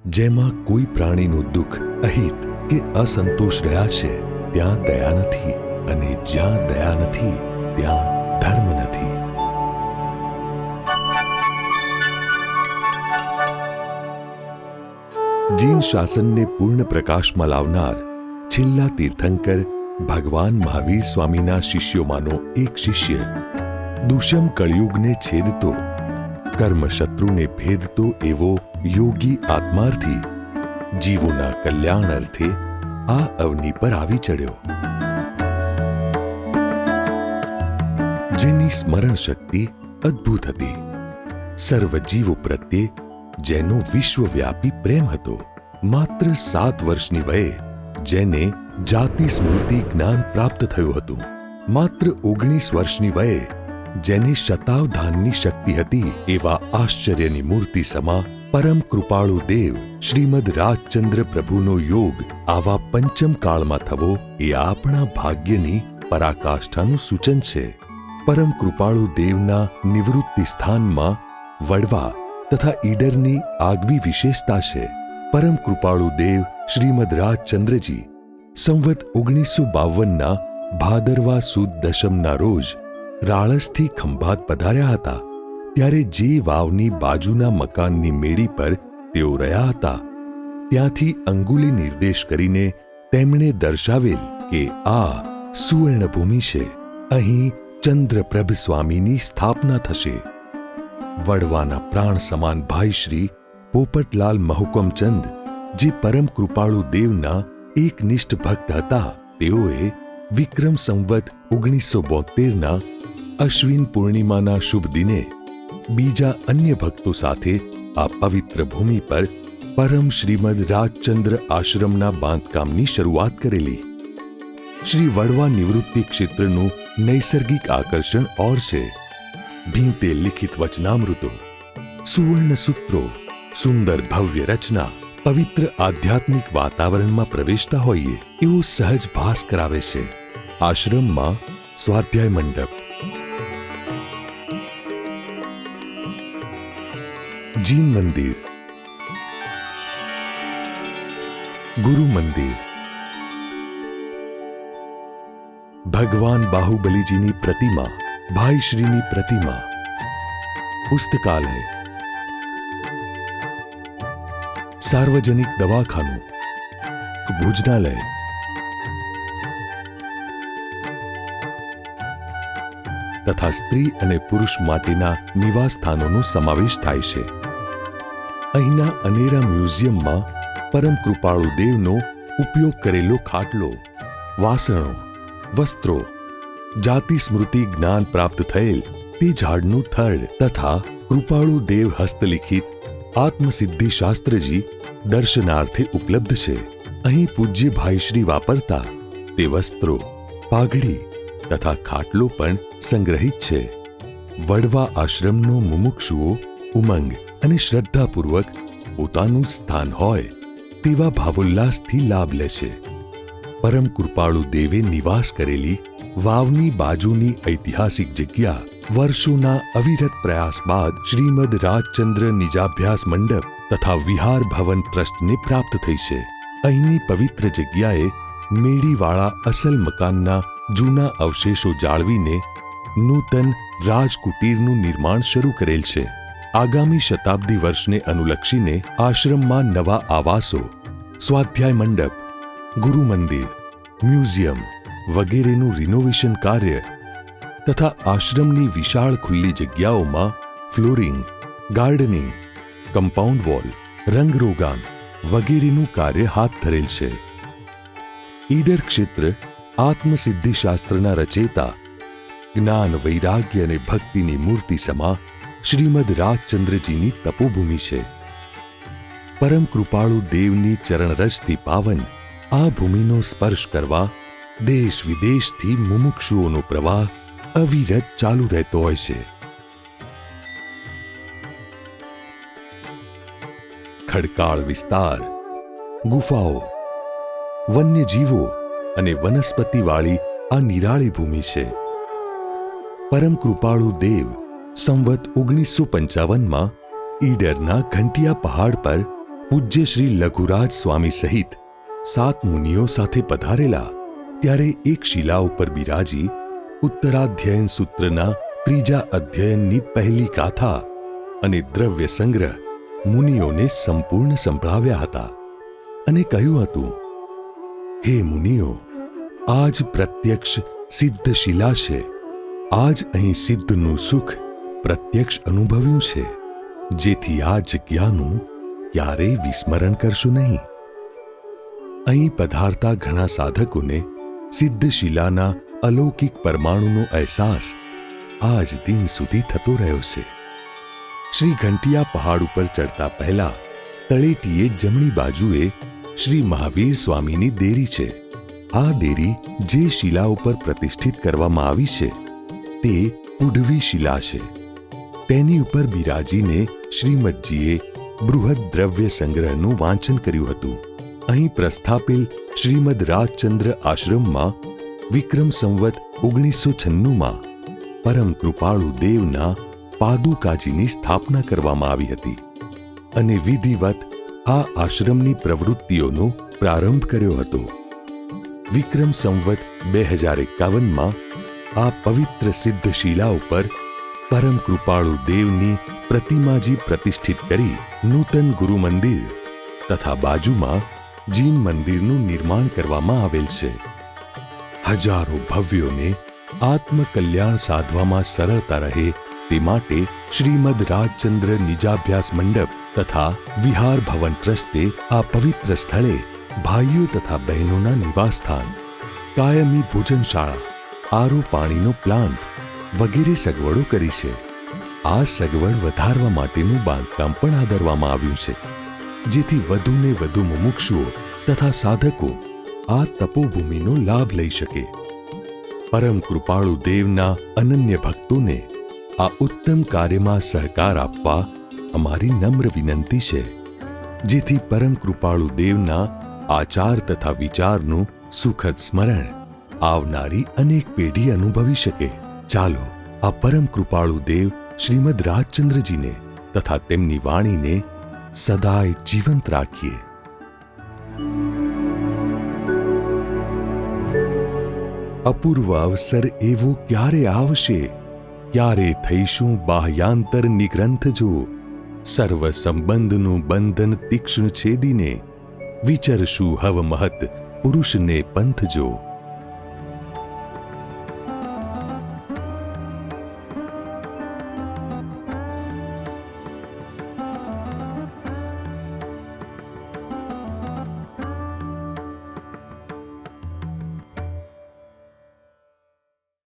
જેમાં કોઈ પ્રાણીનું દુઃખ, અહિત કે અસંતોષ રહ્યા છે, ત્યાં દયા નથી, અને જ્યાં દયા નથી ત્યાં ધર્મ નથી. જીન શાસનને પૂર્ણ પ્રકાશમાં લાવનાર છેલ્લા તીર્થંકર ભગવાન મહાવીર સ્વામીના શિષ્યોમાંનો એક શિષ્ય દુષ્યમ કળિયુગને છેદતો, કર્મશત્રુને ભેદતો એવો યોગી આત્માર્થી જીવોના કલ્યાણ અર્થે આ અવની પર આવી ચડ્યો. જેની સ્મરણ શક્તિ અદ્ભુત હતી, સર્વ જીવો પ્રત્યે જેનો વિશ્વવ્યાપી પ્રેમ હતો, માત્ર 7 વર્ષની વયે જેને જાતિ સ્મૃતિ જ્ઞાન પ્રાપ્ત થયું હતું, માત્ર 19 વર્ષની વયે જેને શતાવધાનની શક્તિ હતી, એવા આશ્ચર્યની મૂર્તિ સમા પરમ કૃપાળુ દેવ શ્રીમદ રાજચંદ્ર પ્રભુનો યોગ આવા પંચમ કાળમાં થવો એ આપણા ભાગ્યની પરાકાષ્ઠાનું સૂચન છે. પરમ કૃપાળુ દેવના નિવૃત્તિ સ્થાનમાં વડવા તથા ઈડરની આગવી વિશેષતા છે. પરમ કૃપાળુ દેવ શ્રીમદ રાજચંદ્રજી સંવત 1952ના ભાદરવા સુદ દશમના રોજ રાળસથી ખંભાત પધાર્યા હતા. ત્યારે જે વાવની બાજુના મકાનની મેડી પર તેઓ રહ્યા હતા, ત્યાંથી અંગુલી નિર્દેશ કરીને તેમણે દર્શાવેલ કે આ સુવર્ણભૂમિ છે, અહીં ચંદ્રપ્રભ સ્વામીની સ્થાપના થશે. વડવાના પ્રાણ સમાન ભાઈ શ્રી પોપટલાલ મહુકમચંદ, જે પરમ કૃપાળુ દેવના એકનિષ્ઠ ભક્ત હતા, તેઓએ વિક્રમ સંવત 1972ના અશ્વિન પૂર્ણિમાના શુભ દિને બીજા અન્ય ભક્તો સાથે આ પવિત્ર ભૂમિ પર પરમ શ્રીમદ રાજચંદ્ર આશ્રમના બાંધકામની શરૂઆત કરેલી. શ્રી વડવા નિવૃત્તિ ક્ષેત્રનું નૈસર્ગિક આકર્ષણ ઓર છે. ભીંતે લિખિત વચનામૃતો, સુવર્ણ સૂત્રો, સુંદર ભવ્ય રચના, પવિત્ર આધ્યાત્મિક વાતાવરણમાં પ્રવેશતા હોઈએ એવો સહજ ભાસ કરાવે છે. આશ્રમમાં સ્વાધ્યાય મંડપ, જીન મંદિર, ગુરુ મંદિર, ભગવાન બાહુબલીજીની પ્રતિમા, ભાઈશ્રીની પ્રતિમા, પુસ્તકાલય, સાર્વજનિક દવાખાનું, ભોજનાલય, તથા સ્ત્રી અને પુરુષ માટેના નિવાસ સ્થાનોનો સમાવેશ થાય છે. અહીંના અનેરા મ્યુઝિયમમાં પરમ કૃપાળુ દેવનો ઉપયોગ કરેલો ખાટલો, વાસણો, વસ્ત્રો, જાતિ સ્મૃતિ જ્ઞાન પ્રાપ્ત થયેલ તે ઝાડનું થડ તથા કૃપાળુ દેવ હસ્તલિખિત આત્મસિદ્ધિ શાસ્ત્રજી દર્શનાર્થે ઉપલબ્ધ છે. અહીં પૂજ્ય ભાઈશ્રી વાપરતા તે વસ્ત્રો, પાઘડી તથા ખાટલો પણ સંગ્રહિત છે. વડવા આશ્રમનો મુમુક્ષુઓ ઉમંગ અને શ્રદ્ધાપૂર્વક પોતાનું સ્થાન હોય તેવા ભાવોલ્લાસથી લાભ લે છે. પરમ કૃપાળુ દેવે નિવાસ કરેલી વાવની બાજુની ઐતિહાસિક જગ્યા વર્ષોના અવિરત પ્રયાસ બાદ શ્રીમદ રાજચંદ્ર નિજાભ્યાસ મંડપ તથા વિહાર ભવન ટ્રસ્ટને પ્રાપ્ત થઈ છે. અહીંની પવિત્ર જગ્યાએ મેડીવાળા અસલ મકાનના જૂના અવશેષો જાળવીને નૂતન રાજકુટીરનું નિર્માણ શરૂ કરેલ છે. આગામી શતાબ્દી વર્ષને અનુલક્ષીને આશ્રમમાં નવા આવાસો, સ્વાધ્યાય મંડપ, ગુરુ મંદિર, મ્યુઝિયમ વગેરેનું રિનોવેશન કાર્ય તથા આશ્રમની વિશાળ ખુલ્લી જગ્યાઓમાં ફ્લોરિંગ, ગાર્ડનિંગ, કમ્પાઉન્ડ વોલ, રંગરોગાન વગેરેનું કાર્ય હાથ ધરેલ છે. ઈડર ક્ષેત્ર આત્મસિદ્ધિ શાસ્ત્રના રચેતા, જ્ઞાન, વૈરાગ્ય અને ભક્તિની મૂર્તિ સમા શ્રીમદ રાજચંદ્રજીની તપોભૂમિ છે. પરમ કૃપાળુ દેવની ચરણરજથી પાવન આ ભૂમિનો સ્પર્શ કરવા દેશ વિદેશથી મુમુક્ષુઓનો પ્રવાહ અવિરત ચાલુ રહેતો હોય છે. ખડકાળ વિસ્તાર, ગુફાઓ, વન્યજીવો અને વનસ્પતિવાળી આ નિરાળી ભૂમિ છે. પરમ કૃપાળુ દેવ સંવત 1955માં ઈડરના ઘંટિયા પહાડ પર પૂજ્ય શ્રી લઘુરાજ સ્વામી સહિત 7 મુનિઓ સાથે પધારેલા, ત્યારે એક શિલા ઉપર બિરાજી ઉત્તરાધ્યયન સૂત્રના 3જા અધ્યયનની પહેલી ગાથા અને દ્રવ્ય સંગ્રહ મુનિઓને સંપૂર્ણ સંભળાવ્યા હતા અને કહ્યું હતું, હે મુનિઓ, આજ પ્રત્યક્ષ સિદ્ધ શિલા છે. આજ અહીં સિદ્ધનું સુખ પ્રત્યક્ષ અનુભવ્યું છે, જેથી આ જગ્યાનું ક્યારેય વિસ્મરણ કરશું નહીં. અહીં પધારતા ઘણા સાધકોને સિદ્ધ શિલાના અલૌકિક પરમાણુનો અહેસાસ આજ દિન સુધી થતો રહ્યો છે. શ્રી ઘંટિયા પહાડ ઉપર ચડતા પહેલા તળેટીએ જમણી બાજુએ શ્રી મહાવીર સ્વામીની દેરી છે. આ દેરી જે શિલા ઉપર પ્રતિષ્ઠિત કરવામાં આવી છે તે પુઢવી શિલા છે. તેની ઉપર બિરાજીને શ્રીમદજીએ બૃહદ દ્રવ્ય સંગ્રહનું વાંચન કર્યું હતું. અહીં પ્રસ્થાપેલ શ્રીમદ રાજચંદ્ર આશ્રમમાં વિક્રમ સંવત 1996માં પરમ કૃપાળુ દેવના પાદુકાજીની સ્થાપના કરવામાં આવી હતી અને વિધિવત આ આશ્રમની પ્રવૃત્તિઓનો પ્રારંભ કર્યો હતો. વિક્રમ સંવત 2051માં આ પવિત્ર સિદ્ધ શિલા ઉપર પરમ કૃપાળુ દેવની પ્રતિમાજી પ્રતિષ્ઠિત કરી નૂતન ગુરુ મંદિર તથા બાજુમાં જીન મંદિરનું નિર્માણ કરવામાં આવેલ છે. હજારો ભવ્યોને આત્મકલ્યાણ સાધવામાં સરળતા રહે તે માટે શ્રીમદ રાજચંદ્ર નિજાભ્યાસ મંડપ તથા વિહાર ભવન ટ્રસ્ટે આ પવિત્ર સ્થળે ભાઈઓ તથા બહેનોના નિવાસસ્થાન, કાયમી ભોજનશાળા, આરો પાણીનો પ્લાન્ટ વગેરે સગવડો કરી છે. આ સગવડ વધારવા માટેનું બાંધકામ પણ આદરવામાં આવ્યું છે, જેથી વધુને વધુ મુમુક્ષુઓ તથા સાધકો આ તપોભૂમિનો લાભ લઈ શકે. પરમ કૃપાળુ દેવના અનન્ય ભક્તોને આ ઉત્તમ કાર્યમાં સહકાર આપવા અમારી નમ્ર વિનંતી છે, જેથી પરમ કૃપાળુ દેવના આચાર તથા વિચારનું સુખદ સ્મરણ આવનારી અનેક પેઢી અનુભવી શકે. ચાલો આ પરમ કૃપાળુ દેવ શ્રીમદ રાજચંદ્રજીને તથા તેમની વાણીને સદાય જીવંત રાખીએ. અપૂર્વ અવસર એવો ક્યારે આવશે, ક્યારે થઈશું બાહ્યાંતર નિગ્રંથ જો. સર્વ સંબંધનું બંધન તીક્ષ્ણ છેદીને વિચરશું હવ મહત પુરુષને પંથ જો.